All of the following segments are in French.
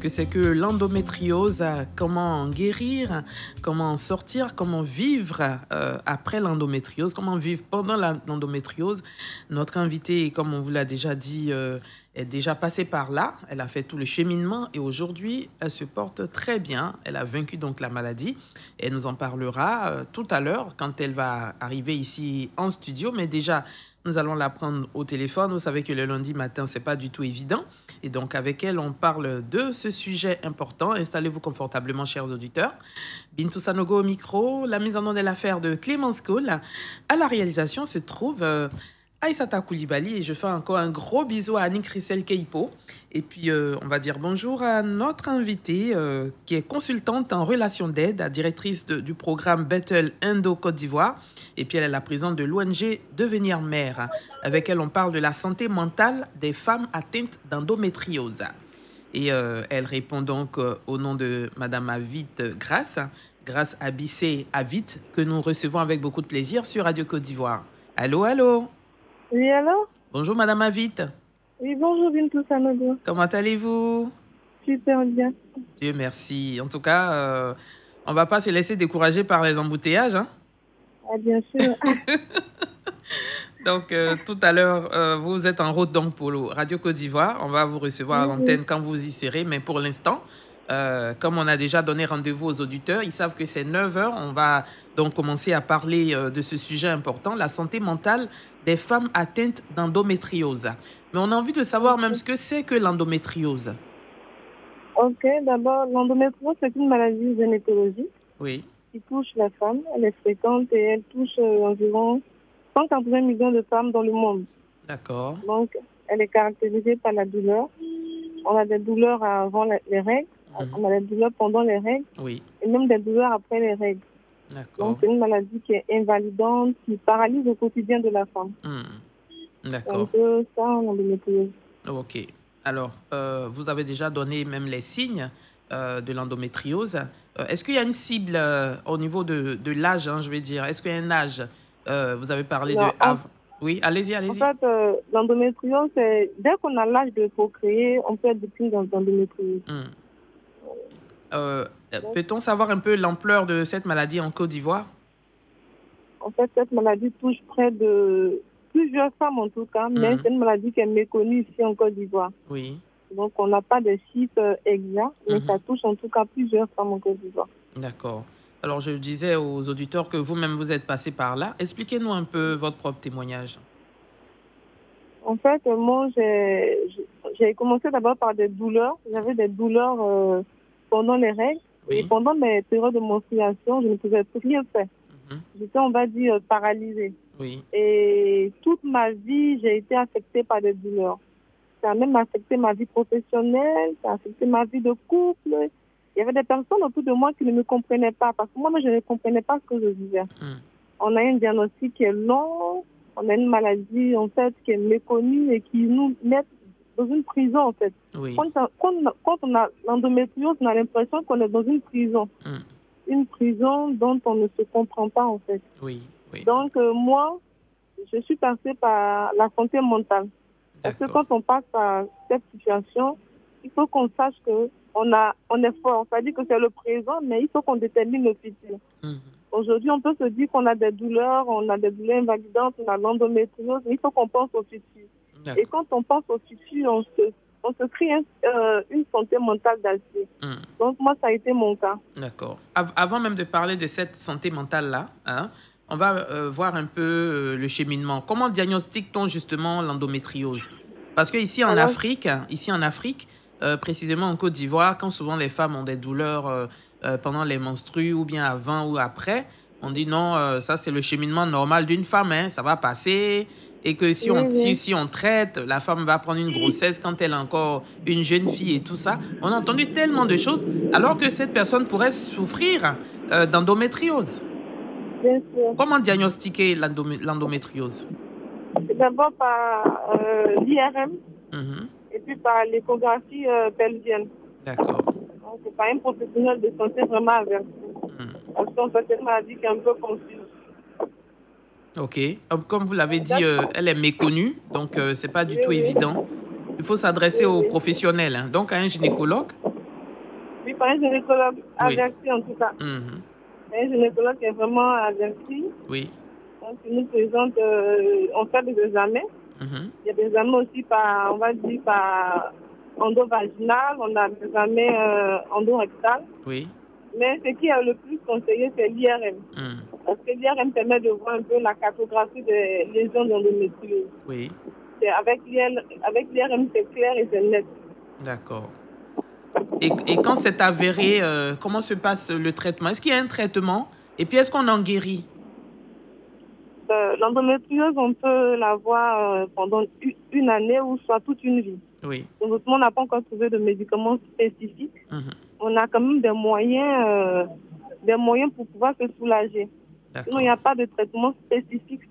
que c'est que l'endométriose, comment en guérir, comment en sortir, comment vivre après l'endométriose, comment vivre pendant l'endométriose. Notre invitée, comme on vous l'a déjà dit, est déjà passée par là. Elle a fait tout le cheminement et aujourd'hui, elle se porte très bien. Elle a vaincu donc la maladie. Elle nous en parlera tout à l'heure quand elle va arriver ici en studio. Mais déjà, nous allons la prendre au téléphone. Vous savez que le lundi matin, c'est pas du tout évident. Et donc, avec elle, on parle de ce sujet important. Installez-vous confortablement, chers auditeurs. Bintou Sanogo au micro. La mise en onde est l'affaire de Clémence Cole. À la réalisation se trouve Aïssata Koulibaly. Et je fais encore un gros bisou à Annick Rissel-Keipo. Et puis, on va dire bonjour à notre invitée, qui est consultante en relations d'aide, directrice du programme Battle Indo Côte d'Ivoire. Et puis, elle est la présidente de l'ONG Devenir Mère. Avec elle, on parle de la santé mentale des femmes atteintes d'endométriose. Et elle répond donc au nom de Madame Avit Grace Abissé Avit, que nous recevons avec beaucoup de plaisir sur Radio Côte d'Ivoire. Allô, allô? Oui, allô? Bonjour, Madame Avit. Oui, bonjour, Bintou Sanogo. Comment allez-vous? Super bien. Dieu merci. En tout cas, on ne va pas se laisser décourager par les embouteillages. Hein? Ah, bien sûr. Donc, tout à l'heure, vous êtes en route donc pour Radio Côte d'Ivoire. On va vous recevoir à l'antenne quand vous y serez. Mais pour l'instant, comme on a déjà donné rendez-vous aux auditeurs, ils savent que c'est 9h. On va donc commencer à parler de ce sujet important, la santé mentale des femmes atteintes d'endométriose. Mais on a envie de savoir même ce que c'est que l'endométriose. Ok, d'abord, l'endométriose, c'est une maladie gynécologique qui touche la femme. Elle est fréquente et elle touche environ 180 millions de femmes dans le monde. D'accord. Donc, elle est caractérisée par la douleur. On a des douleurs avant les règles, on a des douleurs pendant les règles et même des douleurs après les règles. Donc, c'est une maladie qui est invalidante, qui paralyse au quotidien de la femme. D'accord. C'est un peu ça, l'endométriose. Ok. Alors, vous avez déjà donné même les signes de l'endométriose. Est-ce qu'il y a une cible au niveau de l'âge, je vais dire? Est-ce qu'il y a un âge? Vous avez parlé de... Oui, allez-y. En fait, l'endométriose, c'est dès qu'on a l'âge de procréer, on peut être victime d'endométriose. Peut-on savoir un peu l'ampleur de cette maladie en Côte d'Ivoire? En fait, cette maladie touche près de plusieurs femmes en tout cas, mais c'est une maladie qui est méconnue ici en Côte d'Ivoire. Oui. Donc, on n'a pas de chiffres exacts, mais ça touche en tout cas plusieurs femmes en Côte d'Ivoire. D'accord. Alors, je disais aux auditeurs que vous-même, vous êtes passé par là. Expliquez-nous un peu votre propre témoignage. En fait, moi, j'ai commencé d'abord par des douleurs. J'avais des douleurs pendant les règles. Et pendant mes périodes de menstruation, je ne pouvais plus rien faire. J'étais, on va dire, paralysée. Et toute ma vie, j'ai été affectée par des douleurs. Ça a même affecté ma vie professionnelle, ça a affecté ma vie de couple. Il y avait des personnes autour de moi qui ne me comprenaient pas, parce que moi-même, je ne comprenais pas ce que je vivais. On a un diagnostic qui est long, on a une maladie, en fait, qui est méconnue et qui nous met dans une prison, en fait. Quand on a l'endométriose, on a l'impression qu'on est dans une prison. Une prison dont on ne se comprend pas, en fait. Donc, moi, je suis passée par la santé mentale. Parce que quand on passe par cette situation, il faut qu'on sache qu'on est fort. Ça dit que c'est le présent, mais il faut qu'on détermine le futur. Aujourd'hui, on peut se dire qu'on a des douleurs invalidantes, on a l'endométriose, mais il faut qu'on pense au futur. Et quand on pense au futur, on se crée une santé mentale d'acier. Donc, moi, ça a été mon cas. D'accord. Avant même de parler de cette santé mentale-là, on va voir un peu le cheminement. Comment diagnostique-t-on justement l'endométriose? Parce qu'ici en Afrique, précisément en Côte d'Ivoire, quand souvent les femmes ont des douleurs pendant les menstrues ou bien avant ou après, on dit non, ça c'est le cheminement normal d'une femme, ça va passer. Et que si on traite, la femme va prendre une grossesse quand elle est encore une jeune fille et tout ça. On a entendu tellement de choses, alors que cette personne pourrait souffrir d'endométriose. Bien sûr. Comment diagnostiquer l'endométriose? D'abord par l'IRM et puis par l'échographie pelvienne. D'accord. Donc, c'est pas un professionnel de santé vraiment averti. Parce qu'en fait, c'est une maladie qui est un peu confuse. Ok. Comme vous l'avez dit, elle est méconnue, donc c'est pas du tout évident. Il faut s'adresser aux professionnels, donc à un gynécologue. Oui, par un gynécologue Oui. averti en tout cas. Mhm. Un gynécologue qui est vraiment averti. Oui. Donc, il nous présente, on fait des examens. Mhm. Il y a des examens aussi par, on va dire, par endovaginal, on a des examens endorectal. Oui. Mais ce qui est le plus conseillé, c'est l'IRM. Mhm. Parce que l'IRM permet de voir un peu la cartographie des lésions d'endométriose. Oui. Avec l'IRM, c'est clair et c'est net. D'accord. Et quand c'est avéré, comment se passe le traitement? Est-ce qu'il y a un traitement? Et puis, est-ce qu'on en guérit? L'endométriose, on peut l'avoir pendant une année ou soit toute une vie. Oui. Donc, on n'a pas encore trouvé de médicaments spécifiques. Mhm. On a quand même des moyens pour pouvoir se soulager. Sinon, il n'y D'accord. a pas de traitement spécifique.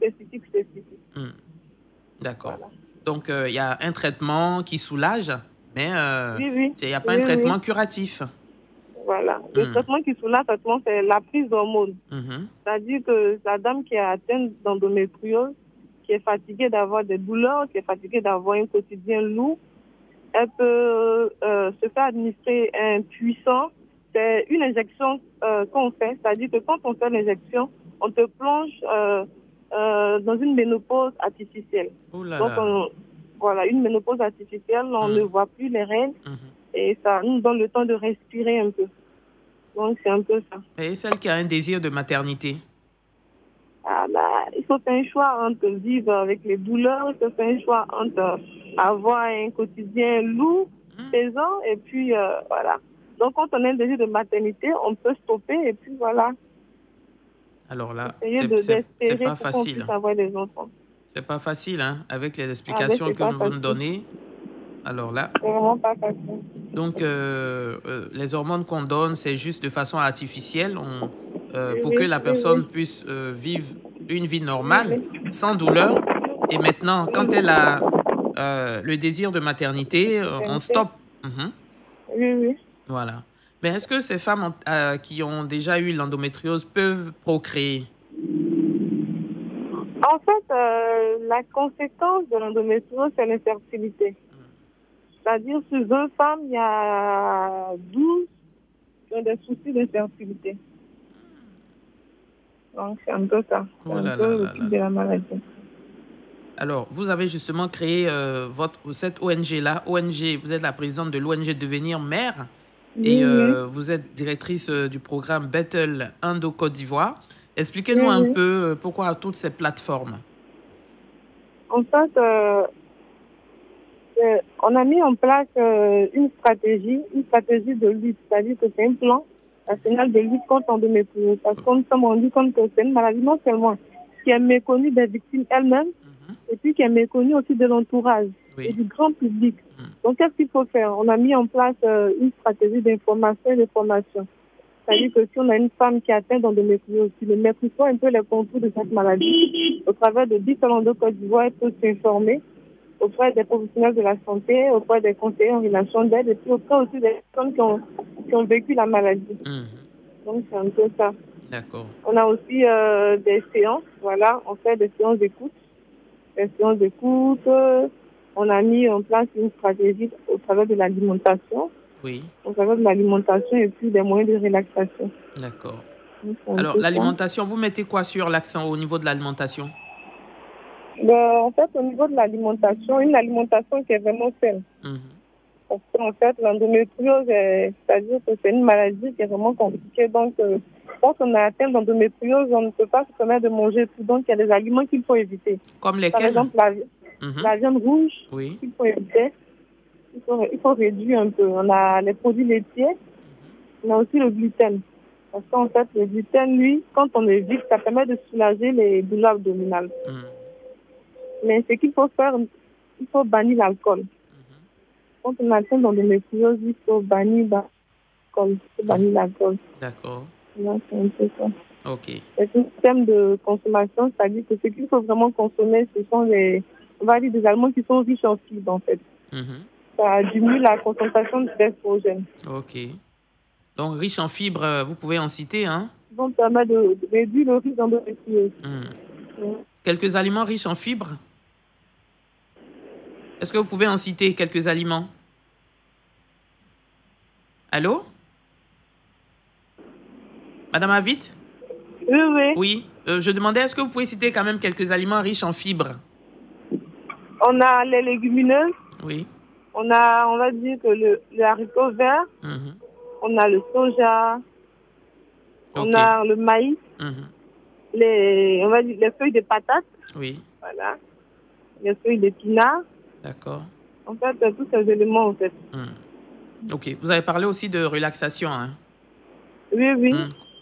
Mhm. D'accord. Voilà. Donc, il y a un traitement qui soulage, mais Oui. il n'y a pas un Oui, oui. traitement curatif. Voilà. Le Mhm. traitement qui soulage, c'est la prise d'hormones. Mhm. C'est-à-dire que la dame qui est atteinte d'endométriose, qui est fatiguée d'avoir des douleurs, qui est fatiguée d'avoir un quotidien lourd, elle peut se faire administrer un puissant. C'est une injection qu'on fait, c'est-à-dire que quand on fait l'injection, on te plonge dans une ménopause artificielle. Oh là Donc, là. voilà, une ménopause artificielle, on ne Mhm. voit plus les règles Mhm. et ça nous donne le temps de respirer un peu. Donc, c'est un peu ça. Et celle qui a un désir de maternité? Ah, bah, il faut faire un choix entre vivre avec les douleurs, il faut faire un choix entre avoir un quotidien lourd, Mhm. pesant, et puis voilà. Donc, quand on a un désir de maternité, on peut stopper et puis voilà, Alors là, essayer c'est d'espérer pas pour qu'on facile. puisse avoir des enfants. C'est pas facile, hein, avec les Ah ben, explications c'est que pas vous nous facile. donnez. Alors là, C'est vraiment pas facile. donc les hormones qu'on donne, c'est juste de façon artificielle pour que Oui, la oui, oui, personne puisse vivre une vie oui, normale, oui, sans douleur. Et maintenant, oui, quand elle a le désir de maternité, on maternité. stoppe. Mhm. Oui, oui. Voilà. Mais est-ce que ces femmes qui ont déjà eu l'endométriose peuvent procréer? En fait, la conséquence de l'endométriose, c'est l'infertilité. C'est-à-dire, sur 20 femmes, il y a 12 qui ont des soucis d'infertilité. Donc, c'est un peu ça. C'est Oh un là là peu le là là type de là. la maladie. Alors, vous avez justement créé cette ONG-là. ONG, vous êtes la présidente de l'ONG Devenir Mère et Oui, oui. vous êtes directrice du programme Battle Indo Côte d'Ivoire. Expliquez-nous Oui, un oui. peu pourquoi toutes ces plateformes. En fait, on a mis en place une stratégie de lutte. C'est-à-dire que c'est un plan national de lutte contre l'endométriose. Parce qu'on nous sommes rendus compte que c'est une maladie non seulement qui est méconnue des victimes elles-mêmes, Mhm. et puis qui est méconnue aussi de l'entourage et Oui. du grand public. Mhm. Donc, qu'est-ce qu'il faut faire? On a mis en place une stratégie d'information et de formation. C'est-à-dire que si on a une femme qui est atteinte d'endométriose, qui ne maîtrise pas un peu les contours de cette maladie, au travers de différents de Côte d'Ivoire, elle peut s'informer auprès des professionnels de la santé, auprès des conseillers en relation d'aide, et puis auprès aussi des personnes qui ont vécu la maladie. Mhm. Donc, c'est un peu ça. D'accord. On a aussi des séances, voilà, on fait des séances d'écoute. On a mis en place une stratégie au travers de l'alimentation, Oui. et puis des moyens de relaxation. D'accord. Donc, c'est un Alors, peu ça. l'alimentation, vous mettez quoi sur l'accent au niveau de l'alimentation? En fait, au niveau de l'alimentation, une alimentation qui est vraiment saine. Mhm. Parce qu'en fait, l'endométriose, c'est-à-dire que c'est une maladie qui est vraiment compliquée. Donc, quand on est atteint d'endométriose, on ne peut pas se permettre de manger tout. Donc, il y a des aliments qu'il faut éviter. Comme Par lesquels? exemple, Mhm. la viande rouge, Oui. qu'il faut éviter. Il faut réduire un peu. On a les produits laitiers, Mhm. on a aussi le gluten. Parce qu'en fait, le gluten, lui, quand on évite, ça permet de soulager les douleurs abdominales. Mhm. Mais ce qu'il faut faire, il faut bannir l'alcool. Mhm. Quand on atteint d'endométriose, il faut bannir l'alcool. Il faut Mhm. bannir l'alcool. D'accord. Là, c'est un peu ça. OK. C'est un système de consommation, c'est-à-dire que ce qu'il faut vraiment consommer, ce sont on va dire des aliments qui sont riches en fibres, en fait. Mhm. Ça diminue la concentration d'estrogène. OK. Donc, riche en fibres, vous pouvez en citer, hein? Donc, ça permet de réduire le risque d'endométriose. Mhm. Mm. Quelques aliments riches en fibres? Est-ce que vous pouvez en citer quelques aliments? Allô? Madame Avid? Oui, oui. Oui. Je demandais, est-ce que vous pouvez citer quand même quelques aliments riches en fibres? On a les légumineuses. Oui. On va dire que le haricot vert. On a le soja. On a le maïs. On va dire les feuilles de patates. Oui. Voilà. Les feuilles d'épinards. D'accord. En fait, tous ces éléments, en fait. Ok. Vous avez parlé aussi de relaxation, hein? Oui, oui.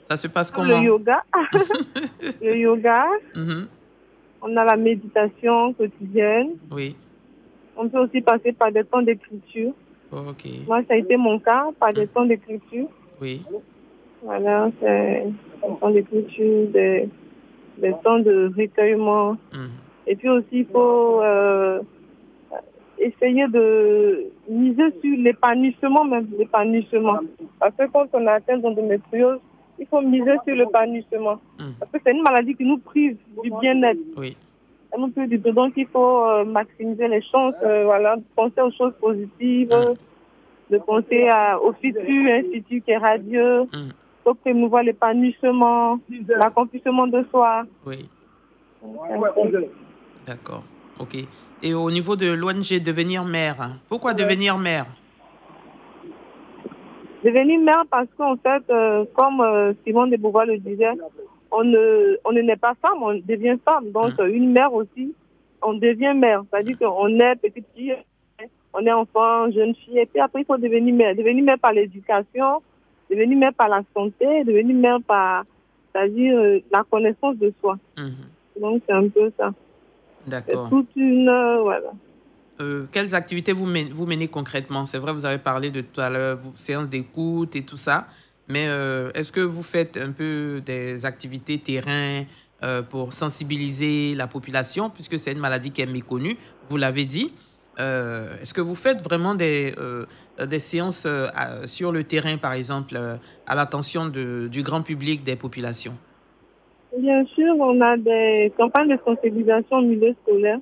Ça se passe comment? Le yoga. Le yoga. On a la méditation quotidienne. Oui. On peut aussi passer par des temps d'écriture. Ok. Moi, ça a été mon cas, par des temps d'écriture. Oui. Voilà, c'est des temps d'écriture, des temps de recueillement. Et puis aussi, il faut essayer de miser sur l'épanouissement même, l'épanouissement. Parce que quand on a atteint l'endométriose, il faut miser sur l'épanouissement. Parce que c'est une maladie qui nous prive du bien-être. Oui. Donc, il faut maximiser les chances, voilà, de penser aux choses positives, de penser au futur, institut qui est radieux. Il faut promouvoir l'épanouissement, l'accomplissement de soi. Oui. D'accord. Ok. Et au niveau de l'ONG Devenir mère, pourquoi devenir mère? Devenir mère parce qu'en fait, comme Simone de Beauvoir le disait, on ne naît pas femme, on devient femme. Donc, une mère aussi, on devient mère. C'est-à-dire qu'on est petite fille, on est enfant, jeune fille, et puis après, il faut devenir mère. Devenir mère par l'éducation, devenir mère par la santé, devenir mère par, c'est-à-dire la connaissance de soi. Donc, c'est un peu ça. D'accord. C'est toute une... voilà. Quelles activités vous menez concrètement? C'est vrai, vous avez parlé de tout à l'heure, séances d'écoute et tout ça, mais est-ce que vous faites un peu des activités terrain pour sensibiliser la population, puisque c'est une maladie qui est méconnue, vous l'avez dit. Est-ce que vous faites vraiment des séances sur le terrain, par exemple, à l'attention du grand public des populations? Bien sûr, on a des campagnes de sensibilisation au milieu scolaire.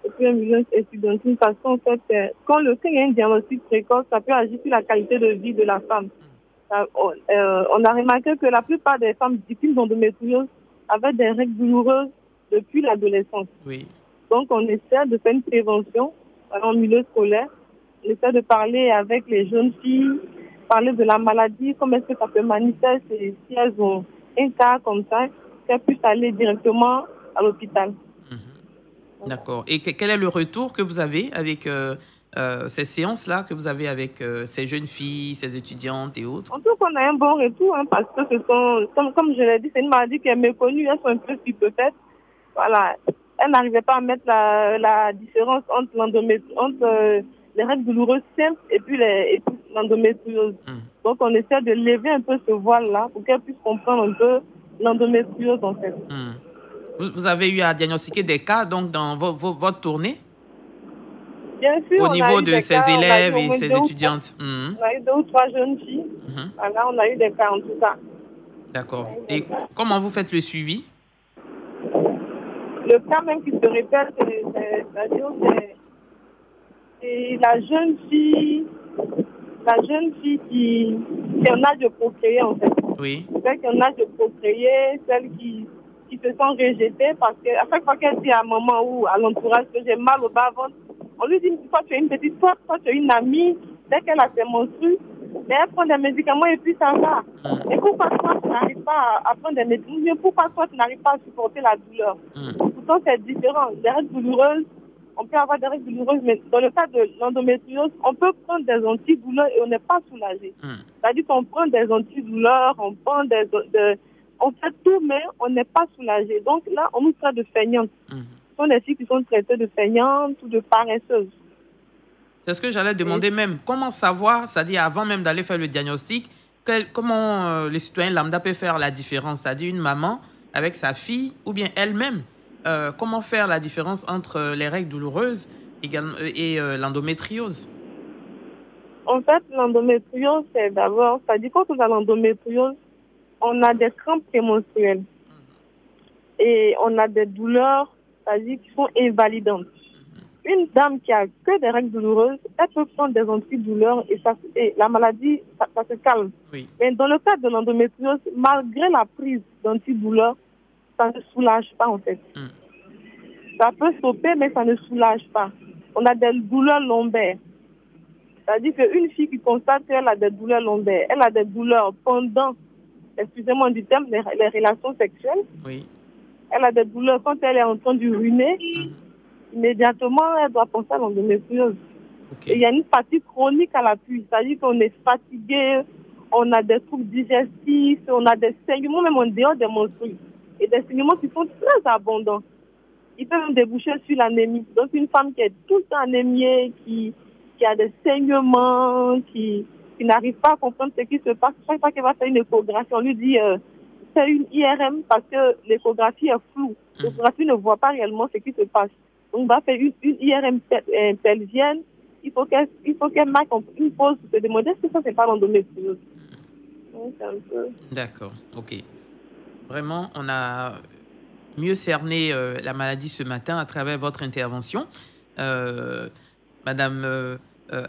Et puis un milieu étudiantil, parce qu'en fait, quand il y a un diagnostic précoce, ça peut agir sur la qualité de vie de la femme. On a remarqué que la plupart des femmes victimes d'endométriose avaient des règles douloureuses depuis l'adolescence. Oui. Donc, on essaie de faire une prévention en milieu scolaire. On essaie de parler avec les jeunes filles, parler de la maladie, comment est-ce que ça se manifeste, et si elles ont un cas comme ça, qu'elles puissent aller directement à l'hôpital. D'accord. Et quel est le retour que vous avez avec ces séances-là, que vous avez avec ces jeunes filles, ces étudiantes et autres? En tout cas, on a un bon retour, hein, parce que ce sont, comme je l'ai dit, c'est une maladie qui est méconnue, elles sont un peu stupéfaites. Voilà. Elles n'arrivaient pas à mettre la différence entre les règles douloureuses simples et puis l'endométriose. Donc, on essaie de lever un peu ce voile-là pour qu'elles puissent comprendre un peu l'endométriose, en fait. Vous avez eu à diagnostiquer des cas donc dans votre tournée? Bien sûr, au niveau de ces élèves et ces étudiantes. On a eu 2 ou 3 jeunes filles. Voilà, on a eu des cas en tout cas. D'accord. Et comment vous faites le suivi? Le cas même qui se répète, c'est-à-dire c'est la jeune fille qui est en âge de procréer en fait. Oui. Celle qui est en âge de procréer, celle qui se sent rejetée parce qu'à chaque fois qu'elle dit à maman ou à l'entourage que j'ai mal au bas-ventre, on lui dit toi tu es une petite toi tu es une amie, dès qu'elle a ses menstrues, mais elle prend des médicaments et puis ça va. Et pourquoi toi tu n'arrives pas à prendre des médicaments? Pourquoi toi tu n'arrives pas à supporter la douleur? Pourtant c'est différent. Les règles douloureuses, on peut avoir des règles douloureuses, mais dans le cas de l'endométriose, on peut prendre des antidouleurs et on n'est pas soulagé. C'est-à-dire qu'on prend des antidouleurs, on prend on fait tout, mais on n'est pas soulagé. Donc là, on nous traite de feignantes. Ce sont des filles qui sont traitées de feignantes ou de paresseuses. C'est ce que j'allais demander même. Comment savoir, c'est-à-dire avant même d'aller faire le diagnostic, comment les citoyens lambda peuvent faire la différence? C'est-à-dire une maman avec sa fille ou bien elle-même. Comment faire la différence entre les règles douloureuses et l'endométriose? En fait, l'endométriose, c'est d'abord, c'est-à-dire quand on a l'endométriose, on a des crampes prémenstruelles et on a des douleurs, c'est-à-dire qui sont invalidantes. Une dame qui a que des règles douloureuses, elle peut prendre des antidouleurs et la maladie, ça se calme. Oui. Mais dans le cas de l'endométriose, malgré la prise d'antidouleurs, ça ne soulage pas en fait. Ça peut stopper, mais ça ne soulage pas. On a des douleurs lombaires. C'est-à-dire qu'une fille qui constate qu'elle a des douleurs lombaires, elle a des douleurs pendant, excusez-moi du terme, les relations sexuelles. Oui. Elle a des douleurs quand elle est en train d'uriner. Immédiatement, elle doit penser à l'endométriose. Okay. Et il y a une fatigue chronique à l'appui. C'est-à-dire qu'on est fatigué, on a des troubles digestifs, on a des saignements, même en dehors des menstrues. Et des saignements qui sont très abondants. Ils peuvent même déboucher sur l'anémie. Donc, une femme qui est tout le temps anémiée, qui a des saignements, qui n'arrive pas à comprendre ce qui se passe. Chaque fois qu'elle va faire une échographie, on lui dit c'est une IRM parce que l'échographie est floue. L'échographie ne voit pas réellement ce qui se passe. Donc, on va faire une IRM pelvienne. Il faut qu'elle marque une pause pour se demander est-ce que ça, c'est pas l'endométriose. Donc, c'est un peu... D'accord, ok. Vraiment, on a mieux cerné la maladie ce matin à travers votre intervention. Madame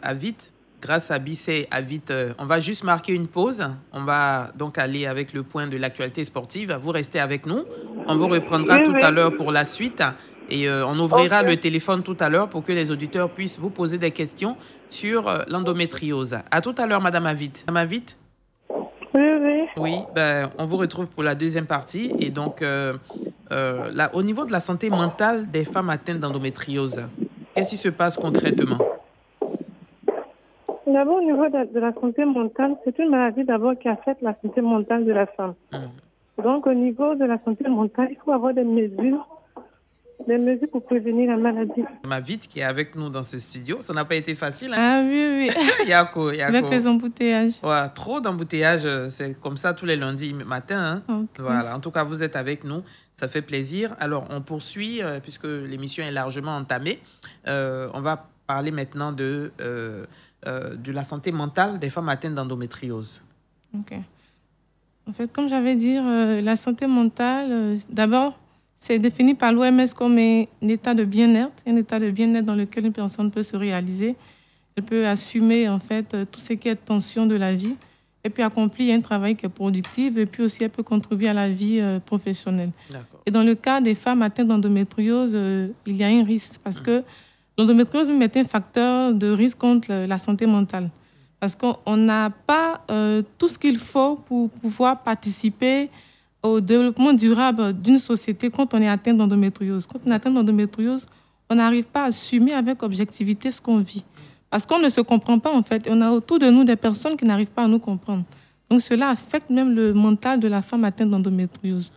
Avit, grâce à Bissé Avit, on va juste marquer une pause. On va donc aller avec le point de l'actualité sportive. Vous restez avec nous. On vous reprendra tout à l'heure pour la suite. Et on ouvrira le téléphone tout à l'heure pour que les auditeurs puissent vous poser des questions sur l'endométriose. À tout à l'heure, Madame Avit. Madame Avit? Oui, on vous retrouve pour la deuxième partie. Et donc, là, au niveau de la santé mentale des femmes atteintes d'endométriose, qu'est-ce qui se passe concrètement? D'abord, au niveau de la santé mentale, c'est une maladie d'abord qui affecte la santé mentale de la femme. Donc, au niveau de la santé mentale, il faut avoir des mesures pour prévenir la maladie. Ma Vite qui est avec nous dans ce studio, ça n'a pas été facile. Hein? Ah oui. Yako. Avec les embouteillages. Ouais, trop d'embouteillages, c'est comme ça tous les lundis matin. Hein? Okay. Voilà, en tout cas, vous êtes avec nous, ça fait plaisir. Alors, on poursuit, puisque l'émission est largement entamée. On va parler maintenant de la santé mentale des femmes atteintes d'endométriose. Ok. En fait, comme j'avais dit, la santé mentale, d'abord, c'est défini par l'OMS comme un état de bien-être dans lequel une personne peut se réaliser. Elle peut assumer, en fait, tout ce qui est tension de la vie et puis accomplir un travail qui est productif et puis aussi elle peut contribuer à la vie professionnelle. Et dans le cas des femmes atteintes d'endométriose, il y a un risque parce que l'endométriose est un facteur de risque contre la santé mentale. Parce qu'on n'a pas tout ce qu'il faut pour pouvoir participer au développement durable d'une société quand on est atteint d'endométriose. Quand on est atteint d'endométriose, on n'arrive pas à assumer avec objectivité ce qu'on vit. Parce qu'on ne se comprend pas, en fait. On a autour de nous des personnes qui n'arrivent pas à nous comprendre. Donc, cela affecte même le mental de la femme atteinte d'endométriose.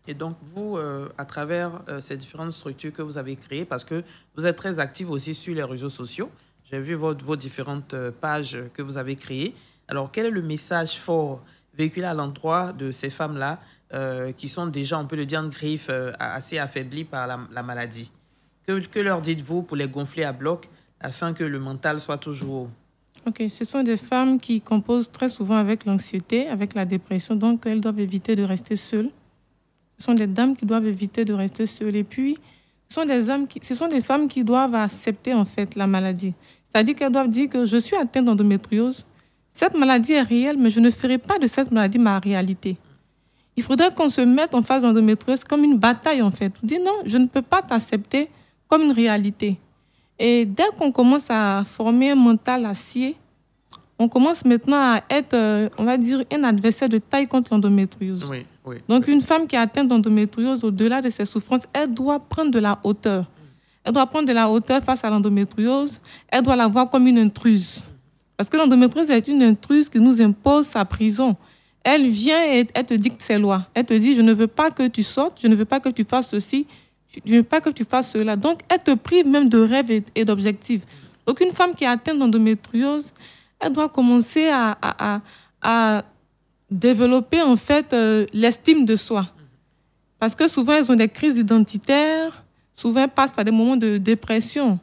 Et donc, vous, à travers ces différentes structures que vous avez créées, parce que vous êtes très active aussi sur les réseaux sociaux, j'ai vu vos différentes pages que vous avez créées. Alors, quel est le message fort véhiculé à l'endroit de ces femmes-là qui sont déjà, on peut le dire, en griffe, assez affaiblies par la maladie? Que leur dites-vous pour les gonfler à bloc afin que le mental soit toujours haut? Ok, ce sont des femmes qui composent très souvent avec l'anxiété, avec la dépression, donc elles doivent éviter de rester seules. Ce sont des dames qui doivent éviter de rester seules. Et puis, ce sont des femmes qui doivent accepter en fait la maladie. C'est-à-dire qu'elles doivent dire que je suis atteinte d'endométriose. Cette maladie est réelle, mais je ne ferai pas de cette maladie ma réalité. Il faudrait qu'on se mette en face de l'endométriose comme une bataille, en fait. On dit non, je ne peux pas t'accepter comme une réalité. Et dès qu'on commence à former un mental acier, on commence maintenant à être, on va dire, un adversaire de taille contre l'endométriose. Donc, une femme qui est atteinte d'endométriose, au-delà de ses souffrances, elle doit prendre de la hauteur. Elle doit prendre de la hauteur face à l'endométriose. Elle doit la voir comme une intruse. Parce que l'endométriose est une intruse qui nous impose sa prison. Elle vient et elle te dicte ses lois. Elle te dit, je ne veux pas que tu sortes, je ne veux pas que tu fasses ceci, je ne veux pas que tu fasses cela. Donc, elle te prive même de rêves et d'objectifs. Donc, une femme qui est atteinte d'endométriose, elle doit commencer à développer, en fait, l'estime de soi. Parce que souvent, elles ont des crises identitaires, souvent, elles passent par des moments de dépression.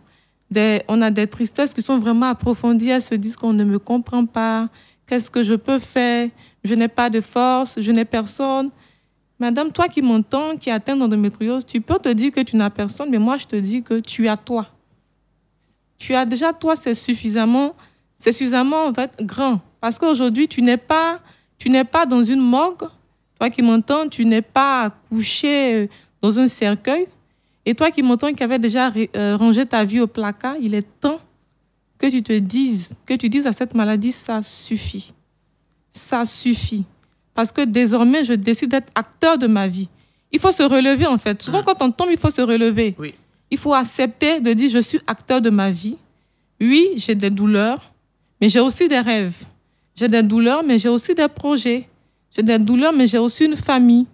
On a des tristesses qui sont vraiment approfondies. Elles se disent qu'on ne me comprend pas. Qu'est-ce que je peux faire? Je n'ai pas de force, je n'ai personne. Madame, toi qui m'entends, qui es atteinte d'endométriose, tu peux te dire que tu n'as personne, mais moi, je te dis que tu as toi. toi, c'est suffisamment en fait grand. Parce qu'aujourd'hui, tu n'es pas dans une morgue. Toi qui m'entends, tu n'es pas couché dans un cercueil. Et toi qui m'entends, qui avais déjà rangé ta vie au placard, il est temps que tu dises à cette maladie, ça suffit. Ça suffit. Parce que désormais, je décide d'être acteur de ma vie. Il faut se relever, en fait. Souvent, quand on tombe, il faut se relever. Oui. Il faut accepter de dire, je suis acteur de ma vie. Oui, j'ai des douleurs, mais j'ai aussi des rêves. J'ai des douleurs, mais j'ai aussi des projets. J'ai des douleurs, mais j'ai aussi une famille.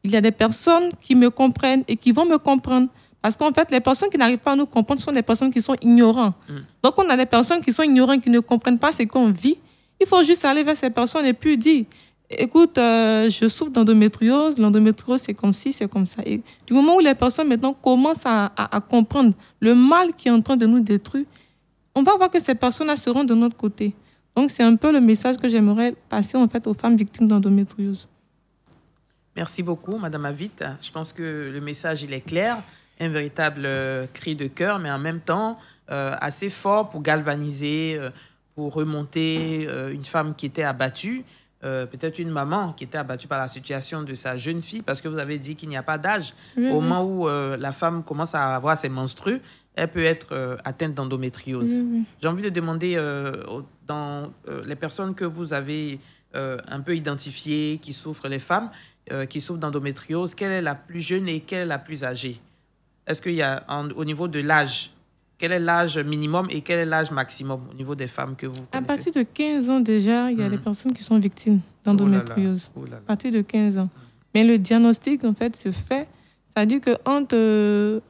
Il y a des personnes qui me comprennent et qui vont me comprendre. Parce qu'en fait, les personnes qui n'arrivent pas à nous comprendre sont des personnes qui sont ignorantes. Donc, on a des personnes qui sont ignorantes, qui ne comprennent pas ce qu'on vit. Il faut juste aller vers ces personnes et puis dire, écoute, je souffre d'endométriose. L'endométriose, c'est comme ci, c'est comme ça. Et du moment où les personnes maintenant commencent à comprendre le mal qui est en train de nous détruire, on va voir que ces personnes-là seront de notre côté. Donc, c'est un peu le message que j'aimerais passer en fait aux femmes victimes d'endométriose. Merci beaucoup, Madame Avit. Je pense que le message, il est clair. Un véritable cri de cœur, mais en même temps assez fort pour galvaniser, pour remonter une femme qui était abattue, peut-être une maman qui était abattue par la situation de sa jeune fille, parce que vous avez dit qu'il n'y a pas d'âge. Au moment où la femme commence à avoir ses menstrues, elle peut être atteinte d'endométriose. J'ai envie de demander, dans les personnes que vous avez un peu identifiées, qui souffrent, les femmes qui souffrent d'endométriose, quelle est la plus jeune et quelle est la plus âgée? Est-ce qu'il y a, au niveau de l'âge, quel est l'âge minimum et quel est l'âge maximum au niveau des femmes que vous connaissez? À partir de 15 ans déjà, il y a des personnes qui sont victimes d'endométriose. À partir de 15 ans. Mais le diagnostic, en fait, se fait, c'est-à-dire qu'entre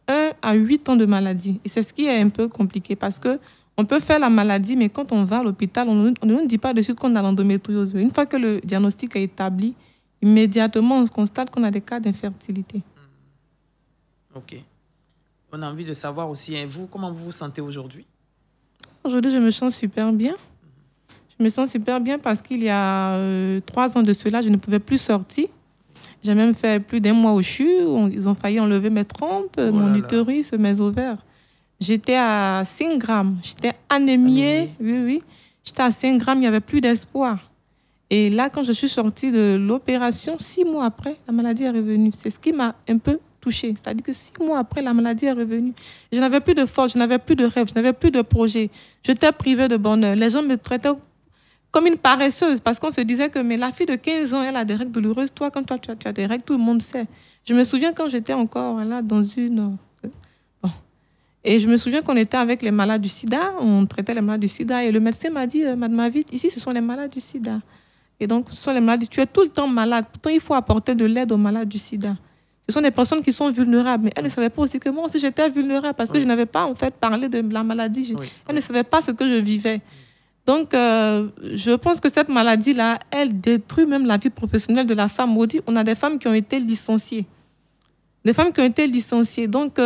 1 à 8 ans de maladie. Et c'est ce qui est un peu compliqué parce qu'on peut faire la maladie, mais quand on va à l'hôpital, on ne nous dit pas de suite qu'on a l'endométriose. Une fois que le diagnostic est établi, immédiatement, on constate qu'on a des cas d'infertilité. Ok. On a envie de savoir aussi, hein, vous, comment vous vous sentez aujourd'hui? Aujourd'hui, je me sens super bien. Je me sens super bien parce qu'il y a 3 ans de cela, je ne pouvais plus sortir. J'ai même fait plus d'1 mois au CHU. Ils ont failli enlever mes trompes, mon utérus, mes ovaires. J'étais à 5 grammes. J'étais anémiée. Oui. J'étais à 5 grammes, il n'y avait plus d'espoir. Et là, quand je suis sortie de l'opération, 6 mois après, la maladie est revenue. C'est ce qui m'a un peu touchée. C'est-à-dire que 6 mois après, la maladie est revenue. Je n'avais plus de force, je n'avais plus de rêve, je n'avais plus de projet. J'étais privée de bonheur. Les gens me traitaient comme une paresseuse parce qu'on se disait que mais la fille de 15 ans, elle a des règles douloureuses. Toi, quand tu as des règles, tout le monde sait. Je me souviens quand j'étais encore là dans une... Bon. Et je me souviens qu'on était avec les malades du sida. On traitait les malades du sida. Et le médecin m'a dit, Madame Avit, ici, ce sont les malades du sida. Et donc, ce sont les malades. Tu es tout le temps malade. Pourtant, il faut apporter de l'aide aux malades du sida. Ce sont des personnes qui sont vulnérables. Mais elle ne savait pas aussi que moi aussi, j'étais vulnérable parce que je n'avais pas, en fait, parlé de la maladie. Elle ne savait pas ce que je vivais. Donc, je pense que cette maladie-là, elle détruit même la vie professionnelle de la femme. On a des femmes qui ont été licenciées. Des femmes qui ont été licenciées. Donc,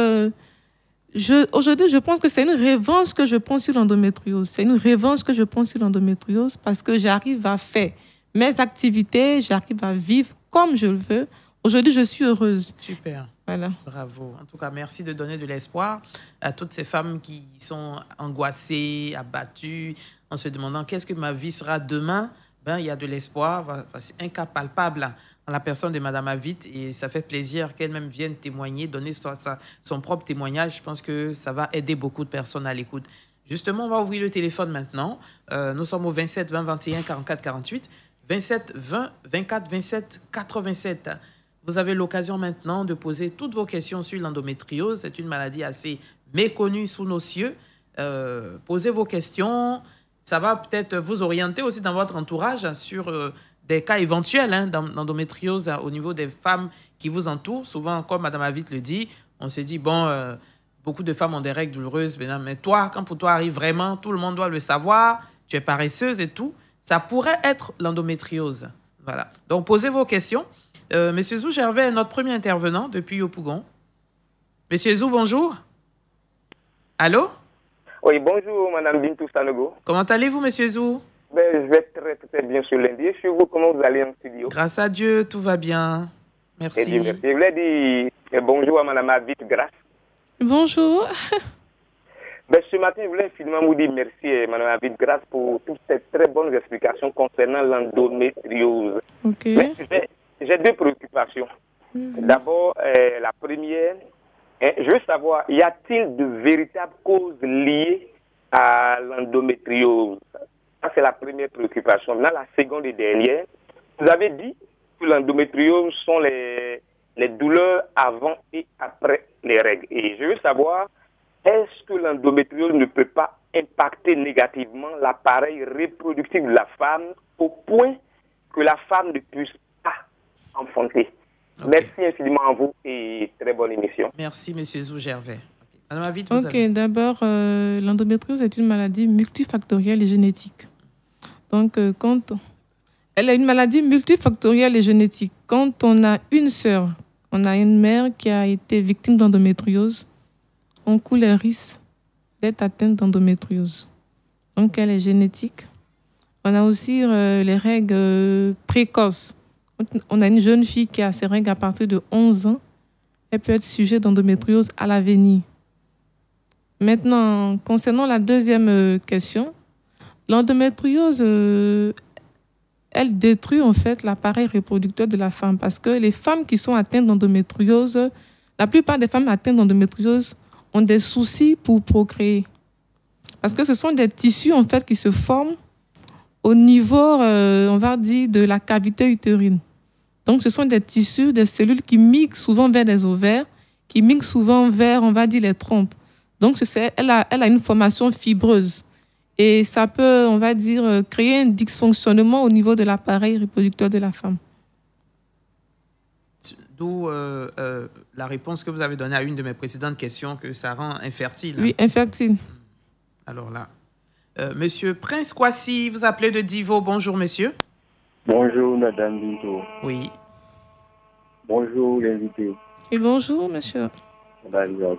aujourd'hui, je pense que c'est une revanche que je prends sur l'endométriose. C'est une revanche que je prends sur l'endométriose parce que j'arrive à faire mes activités, j'arrive à vivre comme je le veux. Aujourd'hui, je suis heureuse. Super. Voilà. Bravo. En tout cas, merci de donner de l'espoir à toutes ces femmes qui sont angoissées, abattues, en se demandant qu'est-ce que ma vie sera demain. Il y a de l'espoir, c'est un cas palpable en la personne de Madame Avit et ça fait plaisir qu'elle-même vienne témoigner, donner son propre témoignage. Je pense que ça va aider beaucoup de personnes à l'écoute. Justement, on va ouvrir le téléphone maintenant. Nous sommes au 27 20 21 44 48, 27 20 24 27 87. Vous avez l'occasion maintenant de poser toutes vos questions sur l'endométriose. C'est une maladie assez méconnue sous nos cieux. Posez vos questions. Ça va peut-être vous orienter aussi dans votre entourage sur des cas éventuels d'endométriose au niveau des femmes qui vous entourent. Souvent, comme Madame Avit le dit, on se dit, beaucoup de femmes ont des règles douloureuses. Mais toi, quand pour toi arrive vraiment, tout le monde doit le savoir, tu es paresseuse et tout. Ça pourrait être l'endométriose. Voilà. Donc, posez vos questions. Monsieur Zou Gervais est notre premier intervenant depuis Yopougon. Monsieur Zou, bonjour. Allô? Oui, bonjour, Madame Bintou Sanogo. Comment allez-vous, Monsieur Zou? Je vais très bien sur lundi. Chez vous, comment vous allez en studio? Grâce à Dieu, tout va bien. Merci. Merci. Je voulais dire bonjour à Madame Avit Grâce. Bonjour. Ben, ce matin, je voulais finalement vous dire merci, Madame David Grâce, pour toutes ces très bonnes explications concernant l'endométriose. Ok. Mais j'ai deux préoccupations. D'abord, la première, je veux savoir, y a-t-il de véritables causes liées à l'endométriose? Ça, c'est la première préoccupation. Maintenant, la seconde et dernière, vous avez dit que l'endométriose sont les douleurs avant et après les règles. Et je veux savoir, est-ce que l'endométriose ne peut pas impacter négativement l'appareil reproductif de la femme au point que la femme ne puisse pas enfanter? Okay. Merci infiniment à vous et très bonne émission. Merci, M. Zou-Gervais. Madame Avid, vous avez... D'abord, l'endométriose est une maladie multifactorielle et génétique. Donc, quand elle est une maladie multifactorielle et génétique, quand on a une sœur, on a une mère qui a été victime d'endométriose, on court le risque d'être atteinte d'endométriose. Donc, elle est génétique. On a aussi les règles précoces. On a une jeune fille qui a ses règles à partir de 11 ans. Elle peut être sujet d'endométriose à l'avenir. Maintenant, concernant la deuxième question, l'endométriose, elle détruit en fait l'appareil reproducteur de la femme parce que les femmes qui sont atteintes d'endométriose, la plupart des femmes atteintes d'endométriose ont des soucis pour procréer. Parce que ce sont des tissus en fait qui se forment au niveau, on va dire, de la cavité utérine. Donc, ce sont des tissus, des cellules qui migrent souvent vers les ovaires, qui migrent souvent vers, on va dire, les trompes. Donc, elle a une formation fibreuse. Et ça peut, on va dire, créer un dysfonctionnement au niveau de l'appareil reproducteur de la femme. D'où la réponse que vous avez donnée à une de mes précédentes questions, que ça rend infertile. Oui, infertile. Alors là, Monsieur Prince Kwasi, vous appelez de Divo. Bonjour, monsieur. Bonjour, Madame Binto. Oui. Bonjour, l'invité. Et bonjour, monsieur. Bon,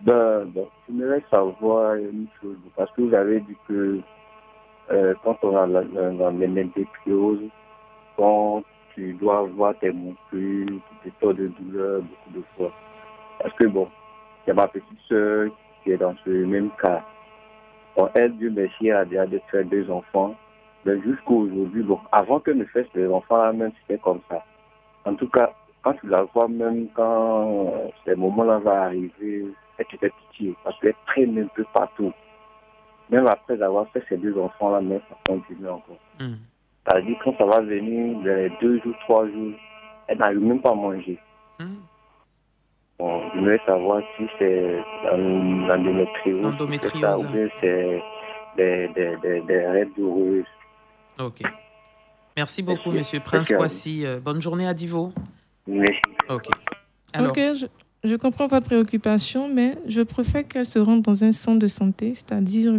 je voudrais savoir une chose, parce que vous avez dit que quand on a l'endométriose, quand tu dois avoir tes monstrues, tes taux de douleur, beaucoup de fois. Parce que bon, il y a ma petite soeur qui est dans ce même cas. Bon, elle, Dieu merci, a déjà fait 2 enfants. Mais jusqu'à aujourd'hui, bon, avant qu'elle ne fasse les enfants, même c'était comme ça. En tout cas, quand tu la vois, même quand ces moments-là vont arriver, elle te fait pitié, parce qu'elle traîne un peu partout. Même après avoir fait ces 2 enfants-là, mais ça continue encore. C'est-à-dire, quand ça va venir, les 2 jours, 3 jours, elle n'arrive même pas à manger. Bon, je voulais savoir si c'est l'endométriose, ou c'est des règles douloureuses. Ok. Merci beaucoup, Monsieur Prince Kwasi. Bonne journée à Divo. Merci. Ok. Alors, ok, je comprends votre préoccupation, mais je préfère qu'elle se rende dans un centre de santé, c'est-à-dire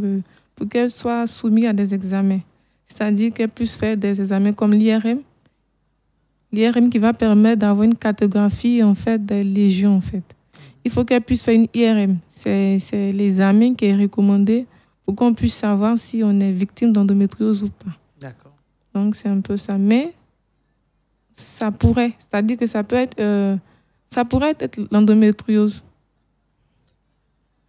pour qu'elle soit soumise à des examens. C'est-à-dire qu'elle puisse faire des examens comme l'IRM. L'IRM qui va permettre d'avoir une cartographie en fait, des lésions. En fait. Il faut qu'elle puisse faire une IRM. C'est l'examen qui est recommandé pour qu'on puisse savoir si on est victime d'endométriose ou pas. D'accord. Donc, c'est un peu ça. Mais ça pourrait, c'est-à-dire que ça pourrait être l'endométriose.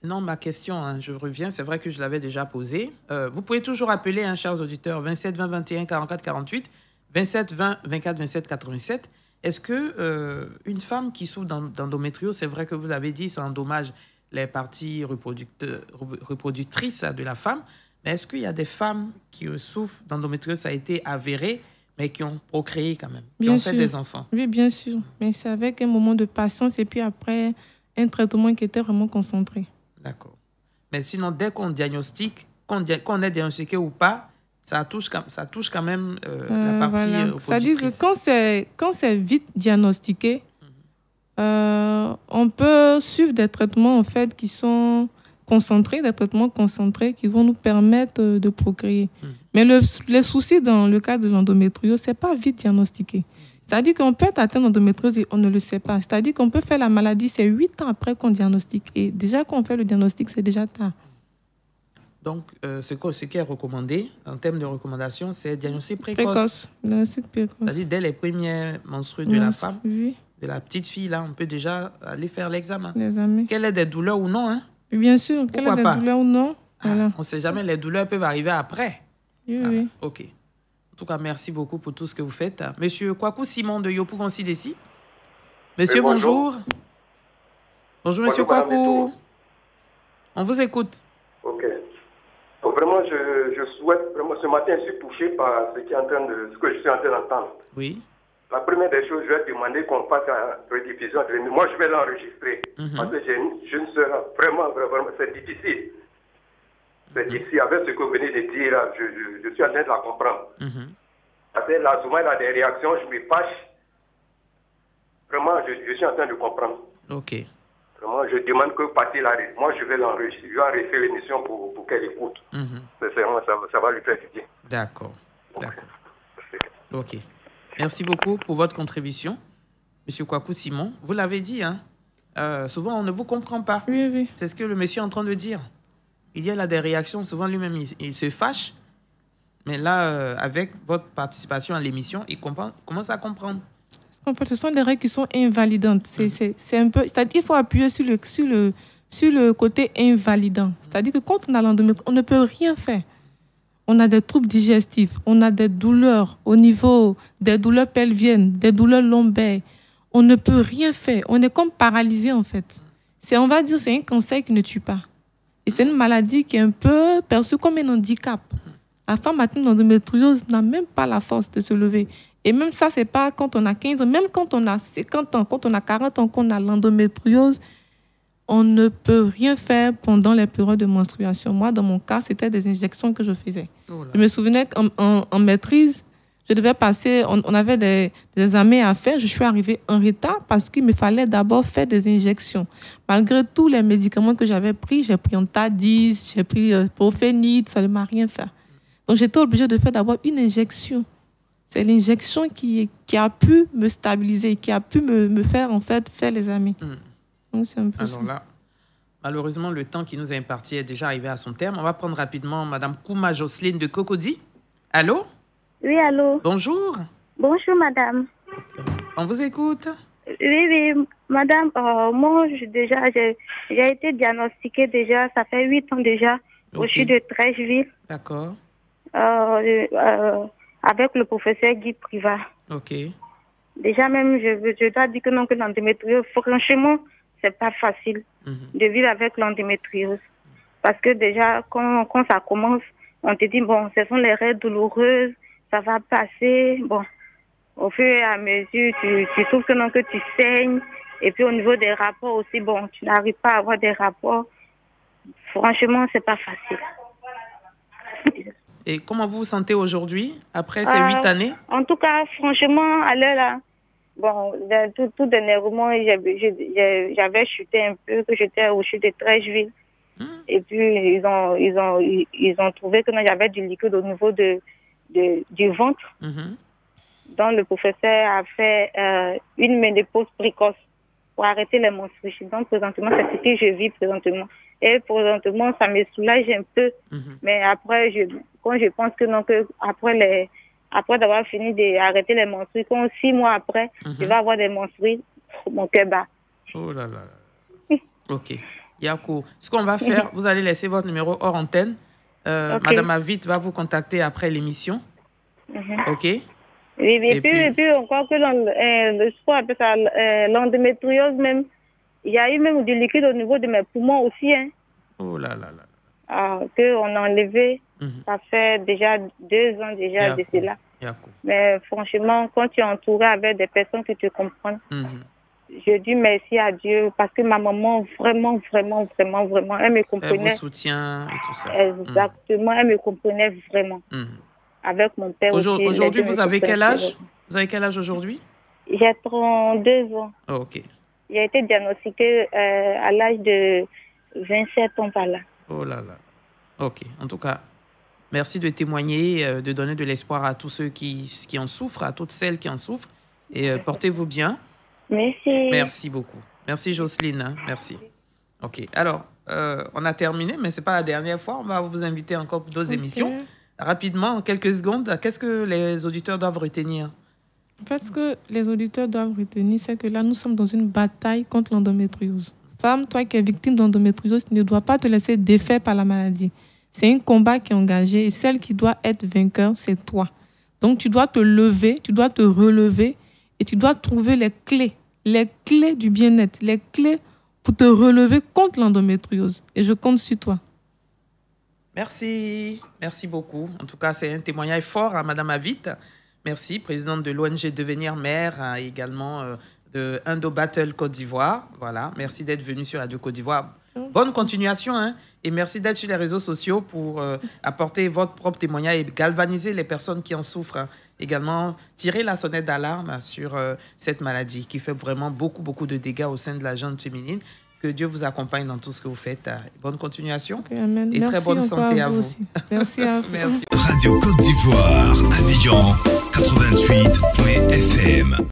Non, ma question, je reviens, c'est vrai que je l'avais déjà posée. Vous pouvez toujours appeler, chers auditeurs, 27 20 21 44 48, 27 20 24 27 87. Est-ce que une femme qui souffre d'endométriose, c'est vrai que vous l'avez dit, ça endommage les parties reproductrices de la femme, mais est-ce qu'il y a des femmes qui souffrent d'endométriose, ça a été avéré, mais qui ont procréé quand même, qui ont fait des enfants? Oui, bien sûr, mais c'est avec un moment de patience et puis après un traitement qui était vraiment concentré. D'accord. Mais sinon, dès qu'on diagnostique, qu'on est diagnostiqué ou pas, ça touche quand même la partie reproductrice. C'est-à-dire que quand c'est vite diagnostiqué, on peut suivre des traitements en fait, qui sont concentrés, des traitements concentrés qui vont nous permettre de procréer. Mais le souci dans le cas de l'endométriose, ce n'est pas vite diagnostiqué. C'est-à-dire qu'on peut être atteint d'endométriose et on ne le sait pas. C'est-à-dire qu'on peut faire la maladie, c'est 8 ans après qu'on diagnostique. Et déjà, quand on fait le diagnostic, c'est déjà tard. Donc, ce qui est recommandé, en termes de recommandation, c'est diagnostic précoce. Diagnostic précoce. C'est-à-dire, dès les premières menstrues de la femme, oui. de la petite fille, là, on peut déjà aller faire l'examen. L'examen. Qu'elle ait des douleurs ou non, Bien sûr, qu'elle a des douleurs ou non. Voilà. On ne sait jamais, les douleurs peuvent arriver après. Oui, oui. OK. En tout cas, merci beaucoup pour tout ce que vous faites. Monsieur Kwaku Simon de Yopougon-Sidessi. Monsieur, oui, bonjour. Bonjour, monsieur Kwaku. On vous écoute. OK. Donc, vraiment, je souhaite, vraiment, ce matin, je suis touché par ce que je suis en train d'entendre. Oui. La première des choses, je vais demander qu'on fasse la rediffusion. Moi, je vais l'enregistrer. Parce que je ne serai vraiment, c'est difficile. C'est difficile. Avec ce que vous venez de dire, là, je suis en train de la comprendre. Parce que là, souvent, il a des réactions, je me fâche. Vraiment, je suis en train de comprendre. OK. Vraiment, je demande que vous passiez la... Moi, je vais l'enregistrer. Je vais enregistrer l'émission pour qu'elle écoute. Sincèrement, ça va lui faire du bien. D'accord. OK. Merci beaucoup pour votre contribution. Monsieur Kwaku Simon, vous l'avez dit, hein? Souvent, on ne vous comprend pas. Oui, oui. C'est ce que le monsieur est en train de dire. Il y a là des réactions, souvent lui-même, il se fâche. Mais là, avec votre participation à l'émission, il commence à comprendre. En fait, ce sont des règles qui sont invalidantes. C'est un peu, c'est-à-dire qu'il faut appuyer sur le côté invalidant. C'est-à-dire que quand on a l'endométriose, on ne peut rien faire. On a des troubles digestifs, on a des douleurs au niveau des douleurs pelviennes, des douleurs lombaires. On ne peut rien faire. On est comme paralysé, en fait. On va dire, c'est un cancer qui ne tue pas. Et c'est une maladie qui est un peu perçue comme un handicap. La femme atteinte d'endométriose n'a même pas la force de se lever. Et même ça, c'est pas quand on a 15 ans, même quand on a 50 ans, quand on a 40 ans, qu'on a l'endométriose, on ne peut rien faire pendant les périodes de menstruation. Moi, dans mon cas, c'était des injections que je faisais. Je me souvenais qu'en maîtrise, je devais passer, on avait des examens à faire. Je suis arrivée en retard parce qu'il me fallait d'abord faire des injections. Malgré tous les médicaments que j'avais pris, j'ai pris Antadis, j'ai pris Profénite, ça ne m'a rien fait. Donc, j'étais obligée de faire d'abord une injection. C'est l'injection qui a pu me stabiliser, qui a pu me faire, en fait, faire les examens. Donc, c'est un peu ça. Là, malheureusement, le temps qui nous est imparti est déjà arrivé à son terme. On va prendre rapidement Mme Kouma Jocelyne de Cocody. Allô? Oui, allô? Bonjour. Bonjour, madame. On vous écoute? Oui, madame, moi, j'ai été diagnostiquée déjà, ça fait 8 ans déjà, au CHU de Trècheville. D'accord. Avec le professeur Guy Privat. OK. Déjà même, je dois dire que non, que l'endométriose, franchement, c'est pas facile de vivre avec l'endométriose. Parce que déjà, quand ça commence, on te dit, bon, ce sont les règles douloureuses, ça va passer. Bon, au fur et à mesure, tu trouves que non, que tu saignes. Et puis au niveau des rapports aussi, bon, tu n'arrives pas à avoir des rapports. Franchement, c'est pas facile. Et comment vous vous sentez aujourd'hui, après ces 8 années? En tout cas, franchement, à l'heure là, bon, tout dernièrement, j'avais chuté un peu, que j'étais au CHU de Trècheville. Et puis, ils ont trouvé que j'avais du liquide au niveau du ventre. Donc, le professeur a fait une ménopause précoce pour arrêter les menstruations. Donc, présentement, c'est ce que je vis présentement. Et présentement, ça me soulage un peu. Mais après, quand je pense que non, que après d'avoir fini d'arrêter les menstruations, 6 mois après, je vais avoir des menstruations, mon cœur bat. Oh là là. OK. Yakou, ce qu'on va faire, vous allez laisser votre numéro hors antenne. Okay. Madame Avit va vous contacter après l'émission. OK? Oui, et puis encore que l'endométriose même, il y a eu même du liquide au niveau de mes poumons aussi. Hein. Oh là là là. Qu'on a enlevé, ça fait déjà 2 ans déjà de cela. Mais franchement, quand tu es entouré avec des personnes qui te comprennent, je dis merci à Dieu parce que ma maman, vraiment, elle me comprenait. Elle vous soutient et tout ça. Exactement, elle me comprenait vraiment. Avec mon père aussi. Aujourd'hui, vous avez quel âge? Vous avez quel âge aujourd'hui? J'ai 32 ans. Oh, OK. J'ai été diagnostiquée à l'âge de 27 ans par là. Oh là là. OK. En tout cas, merci de témoigner, de donner de l'espoir à tous ceux qui en souffrent, à toutes celles qui en souffrent. Et portez-vous bien. Merci. Merci beaucoup. Merci Jocelyne. Hein. Merci. OK. Alors, on a terminé, mais ce n'est pas la dernière fois. On va vous inviter encore pour d'autres émissions. Rapidement, en quelques secondes, qu'est-ce que les auditeurs doivent retenir? En fait, ce que les auditeurs doivent retenir, c'est que là, nous sommes dans une bataille contre l'endométriose. femme, toi qui es victime d'endométriose, tu ne dois pas te laisser défaire par la maladie. C'est un combat qui est engagé et celle qui doit être vainqueur, c'est toi. Donc, tu dois te lever, tu dois te relever et tu dois trouver les clés du bien-être, les clés pour te relever contre l'endométriose. Et je compte sur toi. Merci beaucoup. En tout cas, c'est un témoignage fort, Madame Avit. Merci, présidente de l'ONG Devenir Mère, également de Indo Battle Côte d'Ivoire. Voilà, merci d'être venue sur Radio Côte d'Ivoire. Bonne continuation, hein, et merci d'être sur les réseaux sociaux pour apporter votre propre témoignage et galvaniser les personnes qui en souffrent. Hein. Également, tirer la sonnette d'alarme sur cette maladie qui fait vraiment beaucoup de dégâts au sein de la gente féminine. Que Dieu vous accompagne dans tout ce que vous faites. Bonne continuation et merci, très bonne santé à vous. Aussi. Merci à vous. Merci. Radio Côte d'Ivoire, Abidjan 88.fm.